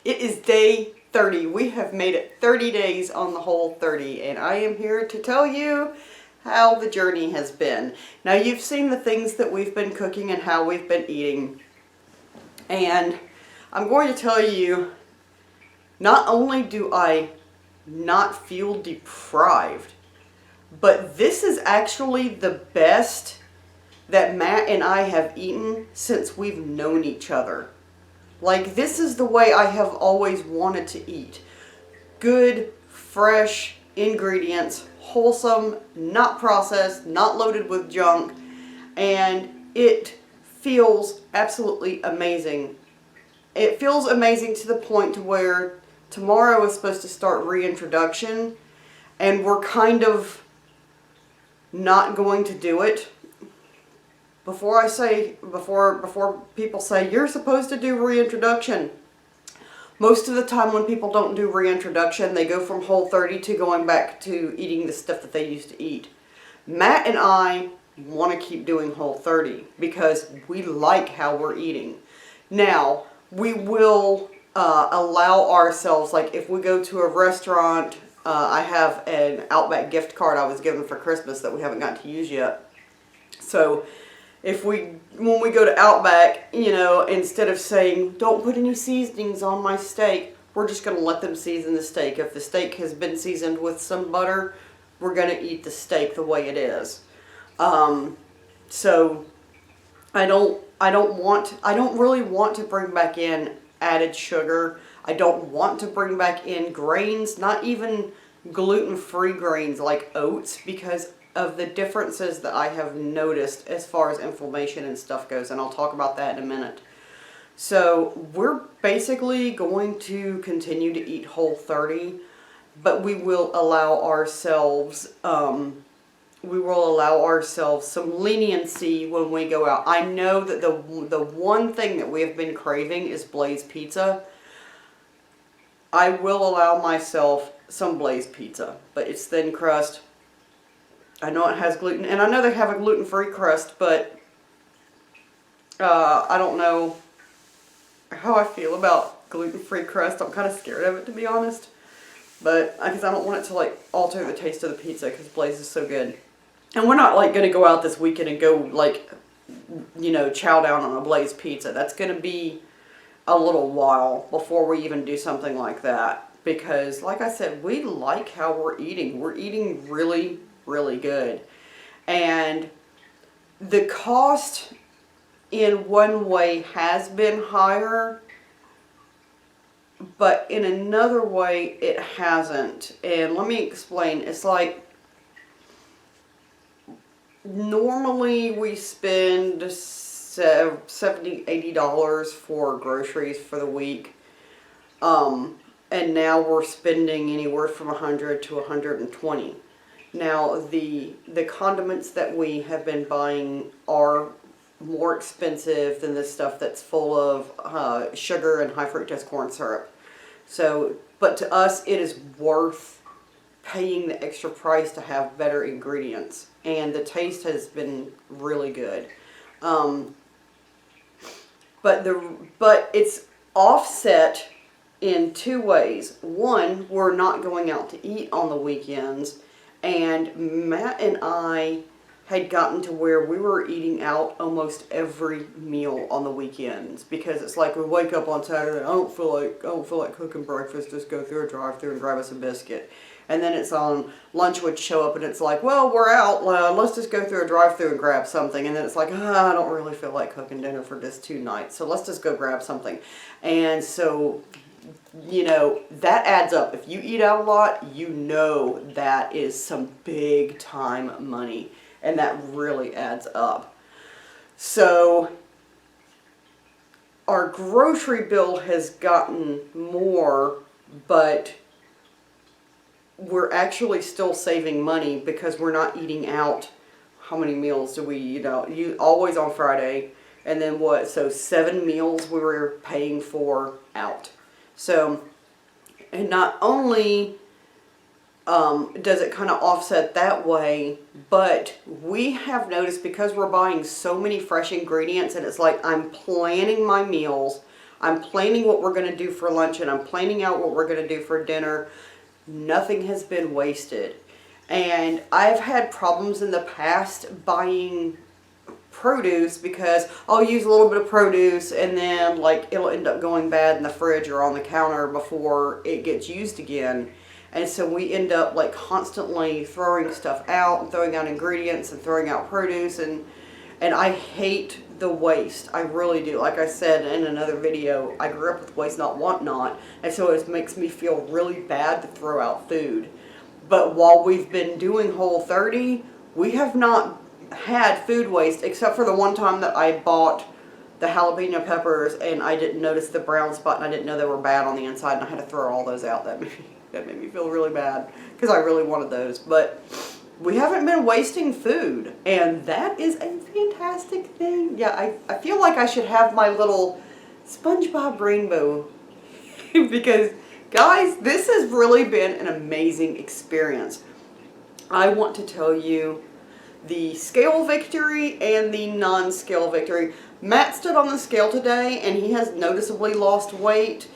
It is day 30. We have made it 30 days on the Whole30, and I am here to tell you how the journey has been. Now, you've seen the things that we've been cooking and how we've been eating, and I'm going to tell you, not only do I not feel deprived, but this is actually the best that Matt and I have eaten since we've known each other. Like, this is the way I have always wanted to eat. Good, fresh ingredients, wholesome, not processed, not loaded with junk, and it feels absolutely amazing. It feels amazing to the point to where tomorrow is supposed to start reintroduction, and we're kind of not going to do it. Before people say, you're supposed to do reintroduction, most of the time when people don't do reintroduction, they go from Whole30 to going back to eating the stuff that they used to eat. Matt and I want to keep doing Whole30 because we like how we're eating. Now, we will allow ourselves, like if we go to a restaurant, I have an Outback gift card I was given for Christmas that we haven't got to use yet. So when we go to Outback, you know, instead of saying, don't put any seasonings on my steak, we're just going to let them season the steak. If the steak has been seasoned with some butter, we're going to eat the steak the way it is. So I don't really want to bring back in added sugar. I don't want to bring back in grains, not even gluten-free grains like oats, because of the differences that I have noticed as far as inflammation and stuff goes, and I'll talk about that in a minute. So we're basically going to continue to eat Whole30, but we will allow ourselves some leniency when we go out. I know that the one thing that we have been craving is Blaze Pizza. I will allow myself some Blaze Pizza, but it's thin crust. I know it has gluten, and I know they have a gluten-free crust, but I don't know how I feel about gluten-free crust. I'm kind of scared of it, to be honest, but because I don't want it to like alter the taste of the pizza, because Blaze is so good. And we're not like going to go out this weekend and go like, you know, chow down on a Blaze Pizza. That's going to be a little while before we even do something like that, because like I said, we like how we're eating. We're eating really good, and the cost in one way has been higher, but in another way it hasn't. And let me explain. It's like, normally we spend $70-$80 for groceries for the week, and now we're spending anywhere from $100 to $120. Now, the condiments that we have been buying are more expensive than the stuff that's full of sugar and high fructose corn syrup. So, but to us, it is worth paying the extra price to have better ingredients. And the taste has been really good. But it's offset in two ways. One, we're not going out to eat on the weekends. And Matt and I had gotten to where we were eating out almost every meal on the weekends, because it's like we wake up on Saturday, I don't feel like cooking breakfast, just go through a drive-thru and grab us a biscuit. And then it's on lunch would show up and it's like, well, we're out, let's just go through a drive-thru and grab something. And then it's like, I don't really feel like cooking dinner for just 2 nights, so let's just go grab something. And so, you know, that adds up. If you eat out a lot, you know that is some big time money, and that really adds up. So our grocery bill has gotten more, but we're actually still saving money because we're not eating out. How many meals do we eat out? Always on Friday, and then what? So 7 meals we were paying for out. So, and not only does it kind of offset that way, but we have noticed, because we're buying so many fresh ingredients, and it's like I'm planning my meals, I'm planning what we're going to do for lunch, and I'm planning out what we're going to do for dinner. Nothing has been wasted. And I've had problems in the past buying produce because I'll use a little bit of produce and then like it'll end up going bad in the fridge or on the counter before it gets used again. And so we end up like constantly throwing stuff out and throwing out ingredients and throwing out produce, and I hate the waste. I really do. Like I said in another video, I grew up with waste not want not, and so it makes me feel really bad to throw out food. But while we've been doing Whole30, we have not had food waste, except for the one time that I bought the jalapeno peppers and I didn't notice the brown spot and I didn't know they were bad on the inside and I had to throw all those out. That made me feel really bad because I really wanted those. But we haven't been wasting food, and that is a fantastic thing. Yeah, I feel like I should have my little SpongeBob rainbow because guys, this has really been an amazing experience. I want to tell you the scale victory and the non-scale victory. Matt stood on the scale today and he has noticeably lost weight,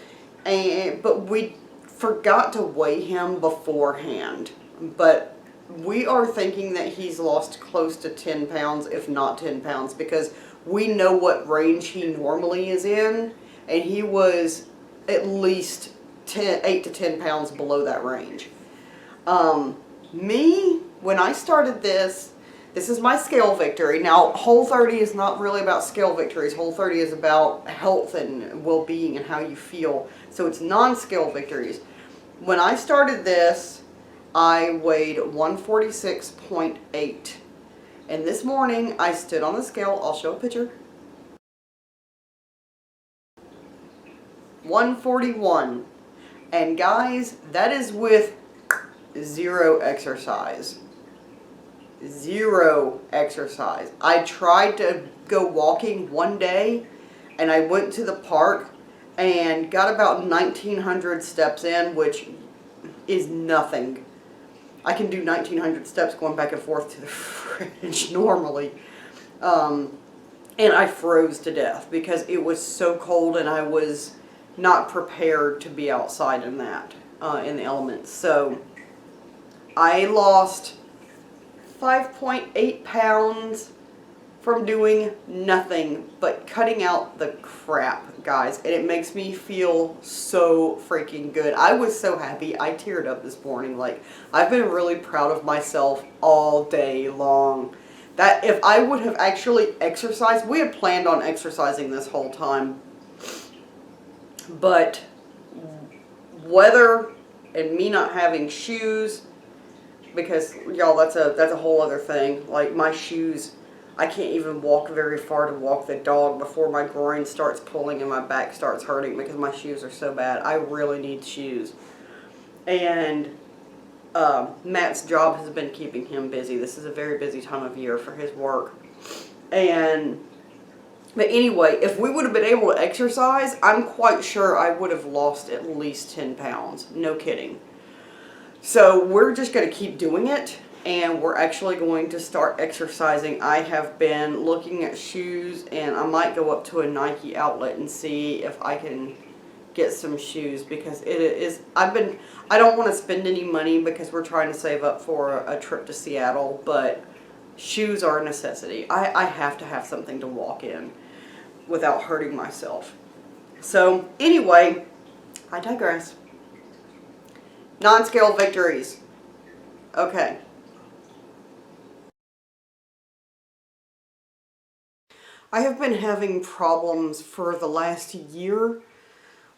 but we forgot to weigh him beforehand. But we are thinking that he's lost close to 10 pounds, if not 10 pounds, because we know what range he normally is in, and he was at least 8 to 10 pounds below that range. When I started this is my scale victory. Now, Whole30 is not really about scale victories. Whole30 is about health and well-being and how you feel. So it's non-scale victories. When I started this, I weighed 146.8. And this morning, I stood on the scale. I'll show a picture. 141. And guys, that is with zero exercise. Zero exercise. I tried to go walking one day and I went to the park and got about 1,900 steps in, which is nothing. I can do 1,900 steps going back and forth to the fridge normally. And I froze to death because it was so cold and I was not prepared to be outside in that, in the elements. So I lost 5.8 pounds from doing nothing but cutting out the crap, guys. And it makes me feel so freaking good. I was so happy. I teared up this morning. Like, I've been really proud of myself all day long. That if I would have actually exercised, we had planned on exercising this whole time, but weather and me not having shoes, because y'all, that's a whole other thing. Like, my shoes, I can't even walk very far to walk the dog before my groin starts pulling and my back starts hurting because my shoes are so bad. I really need shoes. And Matt's job has been keeping him busy. This is a very busy time of year for his work. But anyway, if we would have been able to exercise, I'm quite sure I would have lost at least 10 pounds. No kidding. So we're just going to keep doing it, and we're actually going to start exercising. I have been looking at shoes, and I might go up to a Nike outlet and see if I can get some shoes, because it is, I don't want to spend any money because we're trying to save up for a trip to Seattle, but shoes are a necessity. I have to have something to walk in without hurting myself. So anyway, I digress. Non-scale victories. Okay. I have been having problems for the last year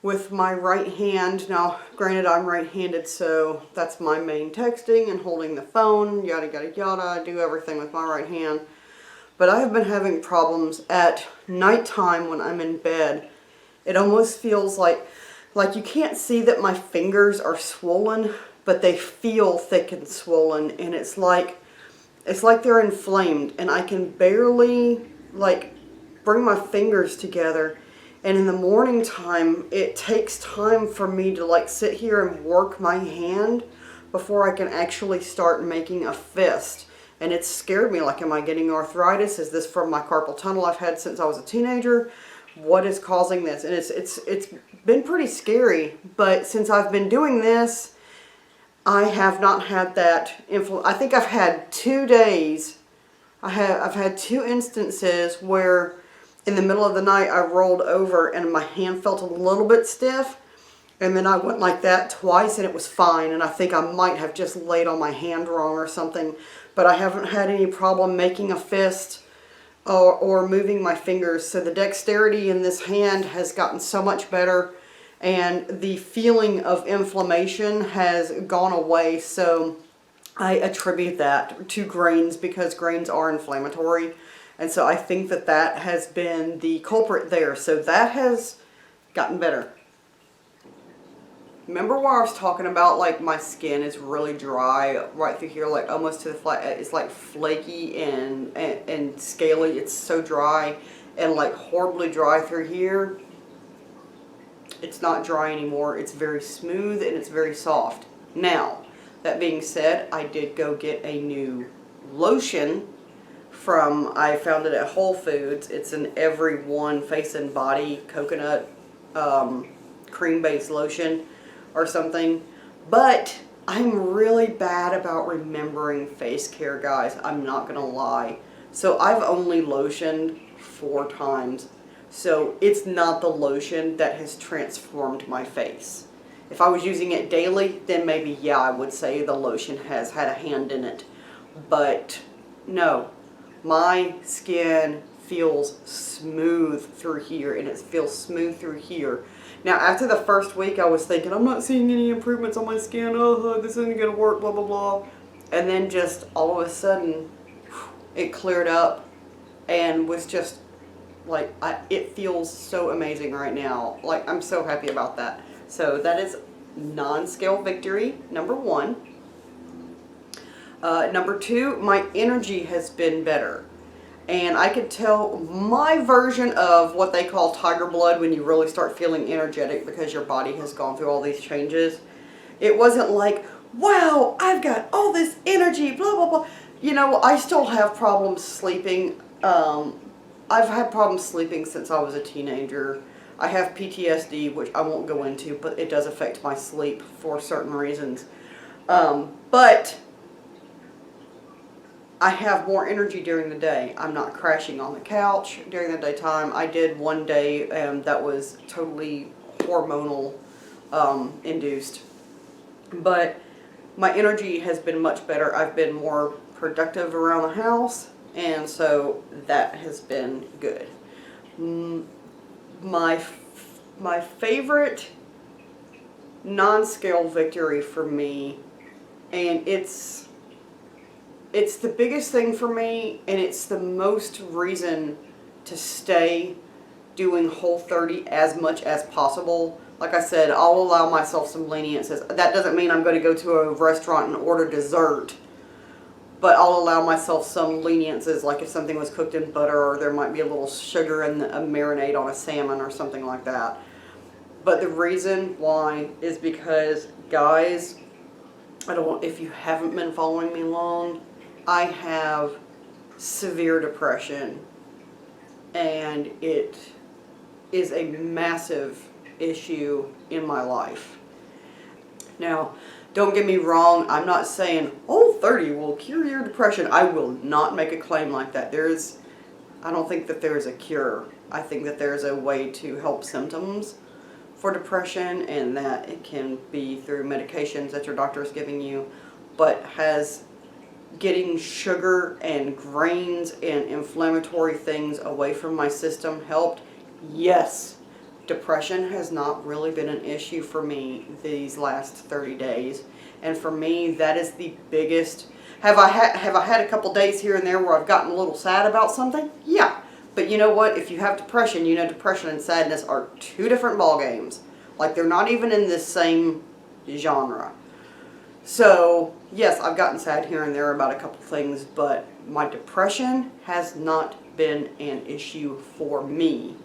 with my right hand. Now, granted, I'm right-handed, so that's my main texting and holding the phone, yada, yada, yada. I do everything with my right hand. But I have been having problems at nighttime when I'm in bed. It almost feels like you can't see that my fingers are swollen, but they feel thick and swollen, and it's like they're inflamed, and I can barely like bring my fingers together. And in the morning time, it takes time for me to like sit here and work my hand before I can actually start making a fist. And it scared me, like, am I getting arthritis? Is this from my carpal tunnel I've had since I was a teenager? what is causing this? And it's been pretty scary, but since I've been doing this, I have not had that influence. I think I've had 2 days. I've had 2 instances where in the middle of the night I rolled over and my hand felt a little bit stiff, and then I went like that twice and it was fine, and I think I might have just laid on my hand wrong or something, but I haven't had any problem making a fist or moving my fingers. So the dexterity in this hand has gotten so much better, and the feeling of inflammation has gone away. So I attribute that to grains, because grains are inflammatory, and so I think that that has been the culprit there. So that has gotten better. Remember where I was talking about, like, my skin is really dry right through here, like almost to the flat. It's like flaky and scaly. It's so dry and like horribly dry through here. It's not dry anymore. It's very smooth and it's very soft. Now, that being said, I did go get a new lotion I found it at Whole Foods. It's an Everyone Face and Body coconut cream-based lotion or something. But I'm really bad about remembering face care, guys. I'm not gonna lie. So I've only lotioned 4 times. So it's not the lotion that has transformed my face. If I was using it daily, then maybe, yeah, I would say the lotion has had a hand in it. But no, my skin feels smooth through here, and it feels smooth through here. Now, after the first week, I was thinking, I'm not seeing any improvements on my skin. Oh, this isn't going to work, blah, blah, blah. And then just all of a sudden, it cleared up and was just like, it feels so amazing right now. Like, I'm so happy about that. So that is non-scale victory, number 1. Number 2, my energy has been better. And I could tell my version of what they call tiger blood, when you really start feeling energetic because your body has gone through all these changes. It wasn't like, wow, I've got all this energy, blah, blah, blah. You know, I still have problems sleeping. I've had problems sleeping since I was a teenager. I have PTSD, which I won't go into, but it does affect my sleep for certain reasons. But I have more energy during the day. I'm not crashing on the couch during the daytime. I did one day that was totally hormonal induced. But my energy has been much better. I've been more productive around the house, and so that has been good. My favorite non-scale victory for me, and it's the biggest thing for me, and it's the most reason to stay doing Whole30 as much as possible. Like I said, I'll allow myself some leniences. That doesn't mean I'm going to go to a restaurant and order dessert, but I'll allow myself some leniences, like if something was cooked in butter, or there might be a little sugar in a marinade on a salmon or something like that. But the reason why is because, guys, I don't know if you haven't been following me long, I have severe depression, and it is a massive issue in my life. Now, don't get me wrong, I'm not saying Whole30 will cure your depression. I will not make a claim like that. I don't think that there is a cure. I think that there's a way to help symptoms for depression, and that it can be through medications that your doctor is giving you. But has getting sugar and grains and inflammatory things away from my system helped? Yes. Depression has not really been an issue for me these last 30 days. And for me, that is the biggest. Have I had a couple days here and there where I've gotten a little sad about something? Yeah. But you know what? If you have depression, you know depression and sadness are 2 different ball games. Like, they're not even in this same genre. So, yes, I've gotten sad here and there about a couple things, but my depression has not been an issue for me.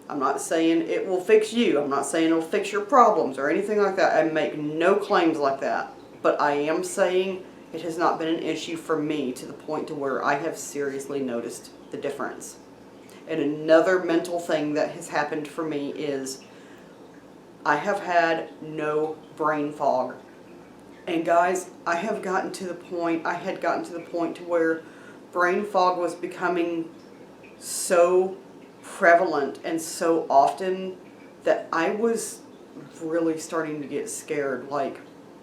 I'm not saying it will fix you. I'm not saying it will fix your problems or anything like that. I make no claims like that. But I am saying it has not been an issue for me to the point to where I have seriously noticed the difference. And another mental thing that has happened for me is I have had no brain fog. And guys, I had gotten to the point to where brain fog was becoming so prevalent and so often that I was really starting to get scared. Like,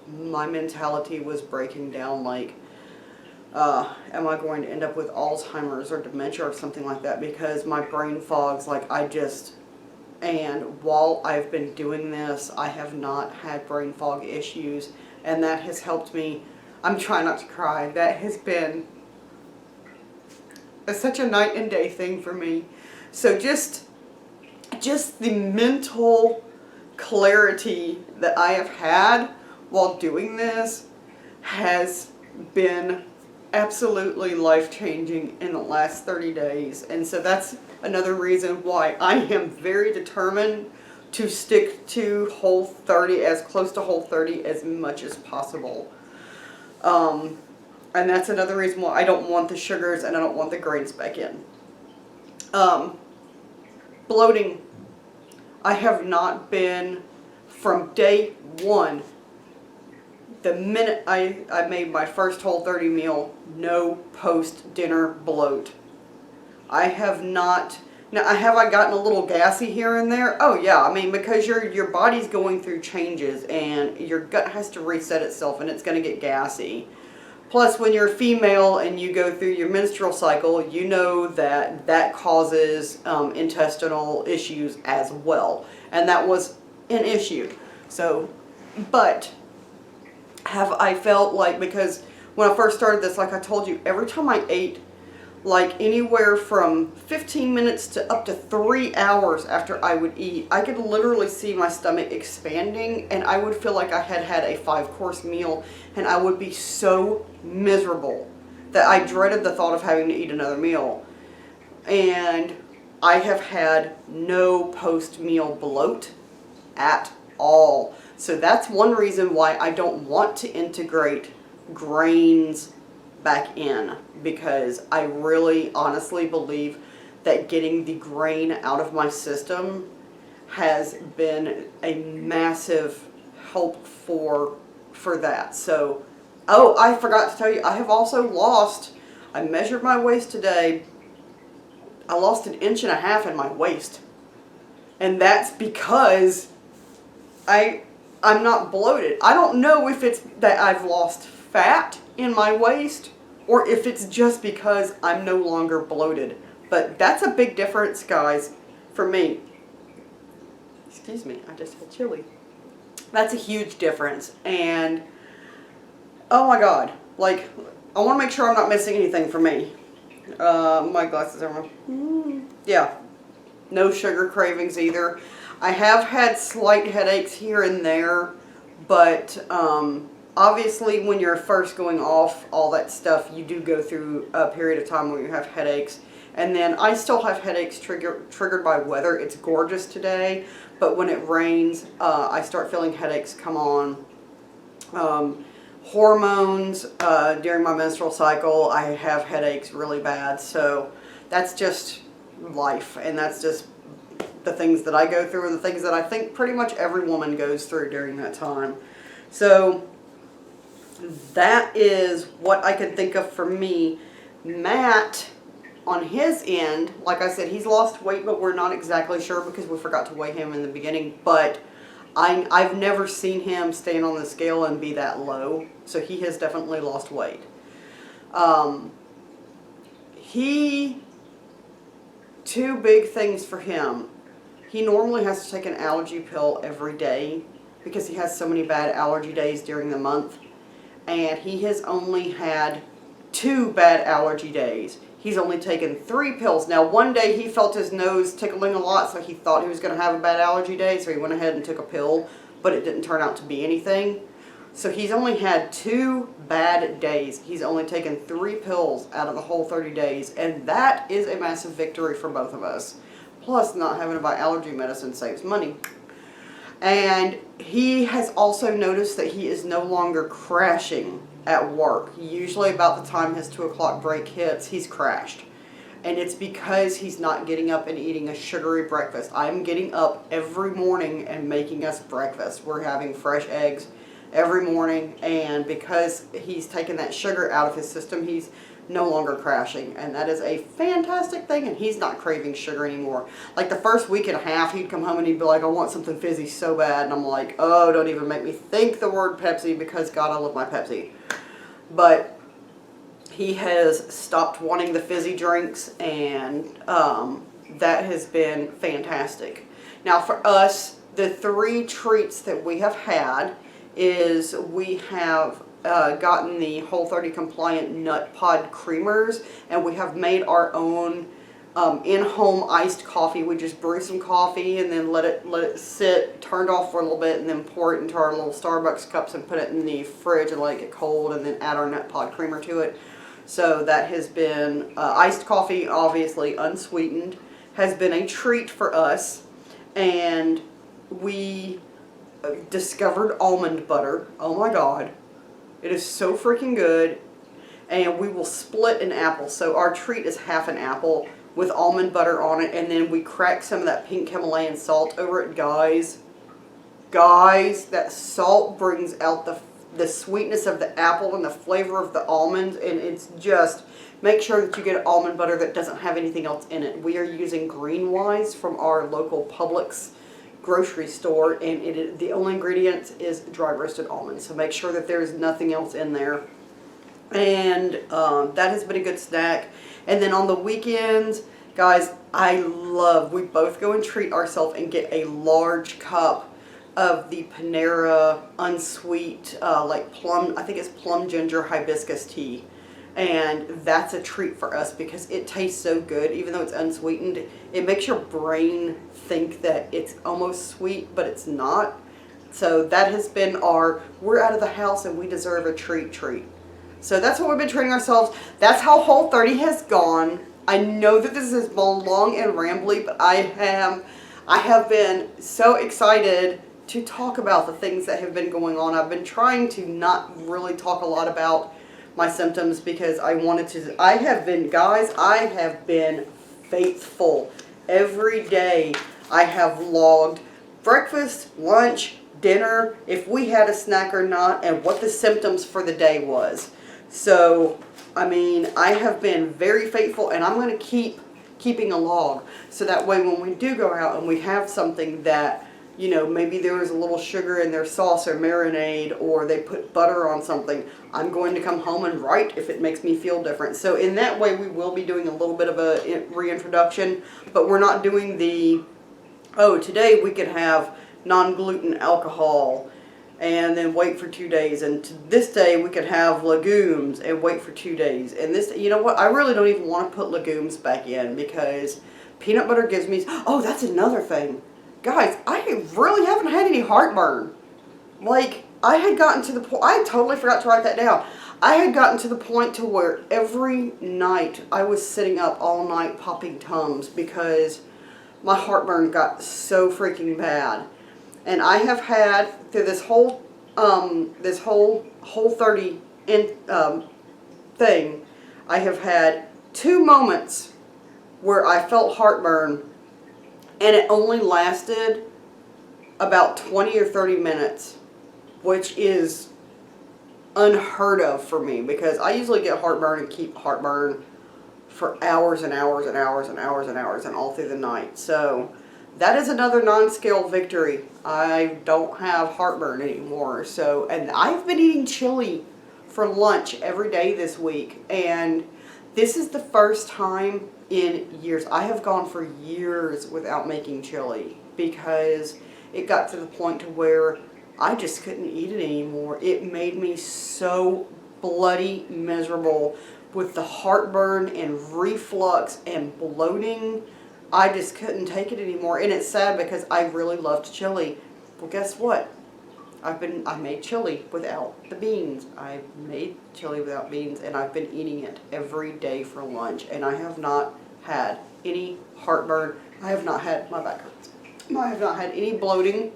my mentality was breaking down, like, am I going to end up with Alzheimer's or dementia or something like that, because my brain fog's like, and while I've been doing this, I have not had brain fog issues, and that has helped me. I'm trying not to cry. That has been such a night and day thing for me. So just the mental clarity that I have had while doing this has been absolutely life-changing in the last 30 days. And so that's another reason why I am very determined to stick to Whole30, as close to Whole30 as much as possible. And that's another reason why I don't want the sugars and I don't want the grains back in. Bloating. I have not been, from day one, the minute I made my first Whole30 meal, no post-dinner bloat. I have not. Now, have I gotten a little gassy here and there? Oh yeah, I mean, because your body's going through changes and your gut has to reset itself and it's going to get gassy. Plus, when you're a female and you go through your menstrual cycle, you know that that causes intestinal issues as well. And that was an issue. So, but have I felt like, because when I first started this, like I told you, every time I ate, like anywhere from 15 minutes to up to 3 hours after I would eat, I could literally see my stomach expanding, and I would feel like I had had a 5-course meal, and I would be so miserable that I dreaded the thought of having to eat another meal. And I have had no post-meal bloat at all. So that's one reason why I don't want to integrate grains back in, because I really honestly believe that getting the grain out of my system has been a massive help for that. So, oh, I forgot to tell you, I have also lost, I measured my waist today, I lost 1.5 inches in my waist. And that's because I'm not bloated. I don't know if it's that I've lost fat in my waist or if it's just because I'm no longer bloated. But that's a big difference, guys, for me. Excuse me, I just had chili. That's a huge difference. And, oh my God, like, I want to make sure I'm not missing anything for me. My glasses are on. Yeah, no sugar cravings either. I have had slight headaches here and there, but obviously when you're first going off all that stuff, you do go through a period of time where you have headaches. And then I still have headaches triggered by weather. It's gorgeous today, but when it rains, I start feeling headaches come on. Hormones, during my menstrual cycle, I have headaches really bad. So that's just life, and that's just the things that I go through and the things that I think pretty much every woman goes through during that time. So that is what I can think of for me. Matt, on his end, like I said, he's lost weight, but we're not exactly sure because we forgot to weigh him in the beginning. But I've never seen him stand on the scale and be that low, so he has definitely lost weight. Two big things for him. He normally has to take an allergy pill every day because he has so many bad allergy days during the month. And he has only had 2 bad allergy days. He's only taken 3 pills. Now, one day he felt his nose tickling a lot, so he thought he was going to have a bad allergy day, so he went ahead and took a pill, but it didn't turn out to be anything. So he's only had 2 bad days. He's only taken 3 pills out of the whole 30 days, and that is a massive victory for both of us. Plus, not having to buy allergy medicine saves money. And he has also noticed that he is no longer crashing at work. Usually about the time his 2 o'clock break hits, he's crashed. And it's because he's not getting up and eating a sugary breakfast. I'm getting up every morning and making us breakfast. We're having fresh eggs every morning, and because he's taken that sugar out of his system, he's no longer crashing, and that is a fantastic thing, and he's not craving sugar anymore. Like the first week and a half, he'd come home and he'd be like, I want something fizzy so bad, and I'm like, oh, don't even make me think the word Pepsi, because God, I love my Pepsi. But he has stopped wanting the fizzy drinks, and that has been fantastic. Now for us, the 3 treats that we have had is we have gotten the Whole30 compliant nut pod creamers, and we have made our own in-home iced coffee. We just brew some coffee and then let it sit, turned off for a little bit, and then pour it into our little Starbucks cups and put it in the fridge and let it get cold, and then add our nut pod creamer to it. So that has been iced coffee, obviously unsweetened, has been a treat for us. And we discovered almond butter. Oh my God. It is so freaking good. And we will split an apple. So our treat is half an apple with almond butter on it. And then we crack some of that pink Himalayan salt over it. Guys, that salt brings out the sweetness of the apple and the flavor of the almonds. And it's just, make sure that you get almond butter that doesn't have anything else in it. We are using Greenwise from our local Publix grocery store, and the only ingredient is dry roasted almonds, so make sure that there's nothing else in there. And that has been a good snack. And then on the weekends, guys, we both go and treat ourselves and get a large cup of the Panera unsweet, like plum, I think it's plum ginger hibiscus tea. And that's a treat for us because it tastes so good. Even though it's unsweetened, it makes your brain think that it's almost sweet, but it's not. So that has been we're out of the house and we deserve a treat. So that's what we've been treating ourselves. That's how Whole30 has gone. I know that this is long and rambly, but I have been so excited to talk about the things that have been going on. I've been trying to not really talk a lot about my symptoms because I have been faithful. Every day I have logged breakfast, lunch, dinner, if we had a snack or not, and what the symptoms for the day was. So, I mean, I have been very faithful, and I'm going to keep keeping a log. So that way when we do go out and we have something that, you know, maybe there was a little sugar in their sauce or marinade, or they put butter on something, I'm going to come home and write if it makes me feel different. So in that way, we will be doing a little bit of a reintroduction, but we're not doing today we could have non-gluten alcohol and then wait for 2 days, and this day we could have legumes and wait for 2 days. And this, you know what, I really don't even want to put legumes back in because peanut butter gives me, oh, that's another thing. Guys, I really haven't had any heartburn. Like, I had gotten to the point, I totally forgot to write that down. I had gotten to the point to where every night I was sitting up all night popping Tums because my heartburn got so freaking bad. And I have had, through this whole Whole30 thing, I have had 2 moments where I felt heartburn, and it only lasted about 20 or 30 minutes, which is unheard of for me because I usually get heartburn and keep heartburn for hours and hours and hours and hours and hours and all through the night. So that is another non-scale victory. I don't have heartburn anymore. So, and I've been eating chili for lunch every day this week, and this is the first time in years. I have gone for years without making chili because it got to the point to where I just couldn't eat it anymore. It made me so bloody miserable with the heartburn and reflux and bloating. I just couldn't take it anymore. And it's sad because I really loved chili. Well, guess what? I made chili without the beans. I made chili without beans, and I've been eating it every day for lunch. And I have not had any heartburn. I have not had, my back hurts. I have not had any bloating.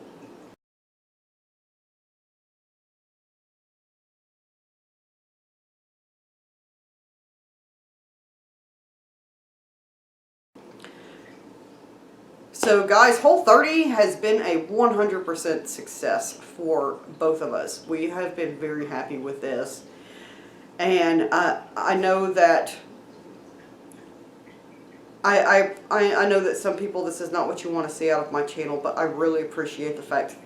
So guys, Whole30 has been a 100% success for both of us. We have been very happy with this. And I know that I know that some people, this is not what you want to see out of my channel, but I really appreciate the fact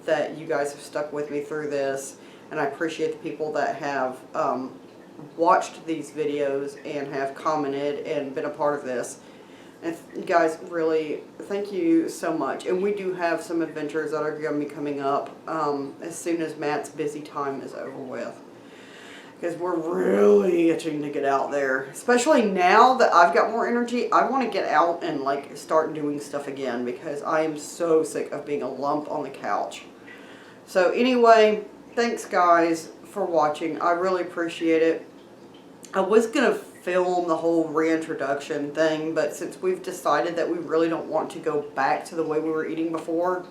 that you guys have stuck with me through this, and I appreciate the people that have watched these videos and have commented and been a part of this. And guys, really, thank you so much. And we do have some adventures that are going to be coming up as soon as Matt's busy time is over with. Because we're really itching to get out there. Especially now that I've got more energy, I want to get out and like start doing stuff again. Because I am so sick of being a lump on the couch. So anyway, thanks guys for watching. I really appreciate it. I was going to film the whole reintroduction thing, but since we've decided that we really don't want to go back to the way we were eating before,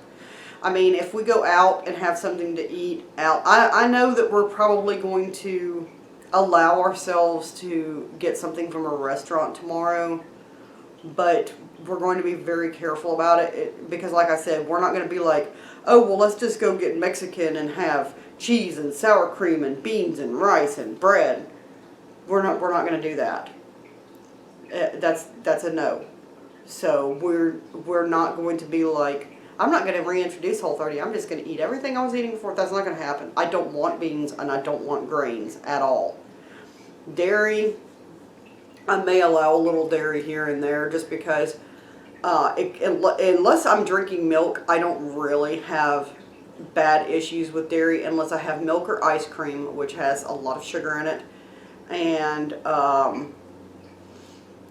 I mean, if we go out and have something to eat out, I know that we're probably going to allow ourselves to get something from a restaurant tomorrow, but we're going to be very careful about it because like I said, we're not going to be like, oh, well, let's just go get Mexican and have cheese and sour cream and beans and rice and bread. We're not going to do that. That's a no. So we're not going to be like, I'm not going to reintroduce Whole30. I'm just going to eat everything I was eating before. That's not going to happen. I don't want beans and I don't want grains at all. Dairy, I may allow a little dairy here and there just because unless I'm drinking milk, I don't really have bad issues with dairy unless I have milk or ice cream, which has a lot of sugar in it. And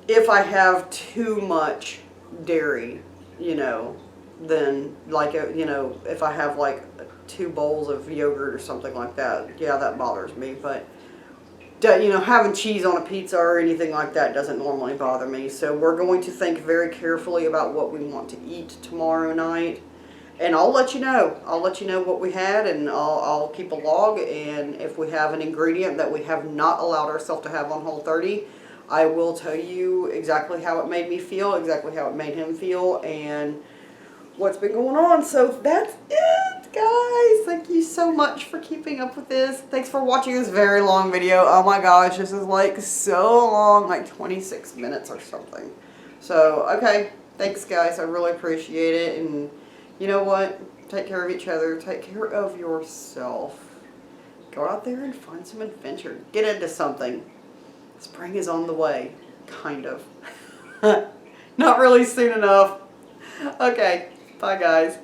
if I have too much dairy, you know, then like, you know, if I have like 2 bowls of yogurt or something like that, yeah, that bothers me. But, you know, having cheese on a pizza or anything like that doesn't normally bother me. So we're going to think very carefully about what we want to eat tomorrow night. And I'll let you know. I'll let you know what we had, and I'll keep a log. And if we have an ingredient that we have not allowed ourselves to have on Whole30, I will tell you exactly how it made me feel, exactly how it made him feel, and what's been going on. So that's it, guys. Thank you so much for keeping up with this. Thanks for watching this very long video. Oh my gosh, this is like so long, like 26 minutes or something. So, okay. Thanks, guys. I really appreciate it. And you know what? Take care of each other. Take care of yourself. Go out there and find some adventure. Get into something. Spring is on the way. Kind of. Not really soon enough. Okay. Bye, guys.